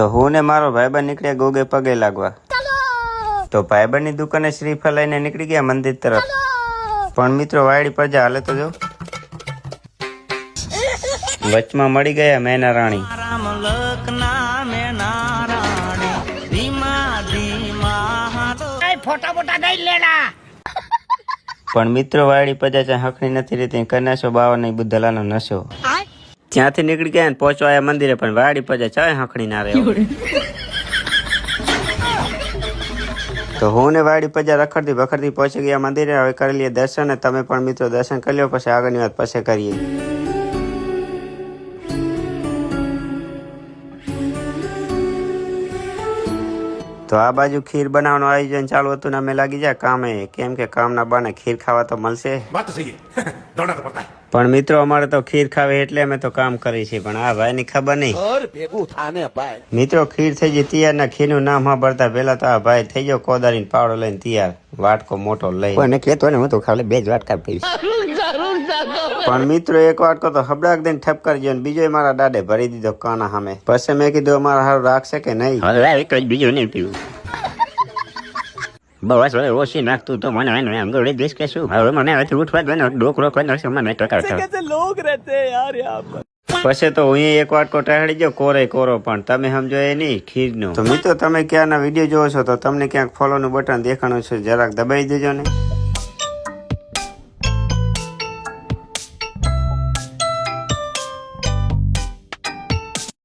તો હું ને મારો ભાઈબંધ નીકળ્યા ગોગે પગે લાગવા. તો ભાઈબંધની દુકાને શ્રીફળ લઈને નીકળી ગયા મંદિર તરફ. પણ મિત્રો વાયડી પ્રજા હાલે તો જો વચમાં મળી ગયા મેના રાણી. પણ મિત્રો વાયડી પ્રજા ત્યાં હકણી નથી રહેતી. કનાશો બાવન ની બુદ્ધલાનો નશો. ત્યાંથી નીકળી ગયા ને પહોંચવા આયા મંદિરે, પણ વાયડી પ્રજા ચાય હકણી ના રહે. તો હું ને વાયડી પ્રજા રખડતી ભખડતી પહોંચી ગયા મંદિરે. હવે કરી લઈએ દર્શન. તમે પણ મિત્રો દર્શન કરી લો, પછી આગળની વાત પછી કરીએ. તો આ બાજુ ખીર બનાવવાનું આયોજન ચાલુ હતું ને અમે લાગી જાય કામે, કેમ કે કામના બાને ખીર ખાવા તો મળશે. પણ મિત્રો અમારે તો ખીર ખાવે એટલે અમે તો કામ કરી છીએ, પણ આ ભાઈ ની ખબર નહીં. મિત્રો ખીર થઈ ગઈ તૈયાર. ના ખીર નું નામ સાંભળતા પેલા તો આ ભાઈ થઈ ગયો કોદારી પાવડો લઈને તૈયાર, વાટકો મોટો લઈ. કોઈને કેતો ને હું તો ખાલી 2 જ વાટકા પીશ. પણ મિત્રો એક વાટકો તો હબડાક દઈને ઠપ કરી ગયો, બીજો મારા દાડે ભરી દીધો કાના સામે. પછી મેં કીધું અમારા હારું રાખશે કે નહીં. બીજું નહીં પીવું. બસ હવે ઓછી નાખતું તો મને એમ ગળે દેશ કે શું હવે મને ઉઠવા દે ડોકરો કરી મને ટકા પછી તો હું એક વાટકો ટાળી ગયો કોરે કોરો. પણ તમે સમજો એ નહીં ખીર નું. તો મિત્રો તમે ક્યાંના વિડીયો જોવો છો તો તમને ક્યાંક ફોલો નું બટન દેખાણું છે, જરાક દબાઈ દેજો ને.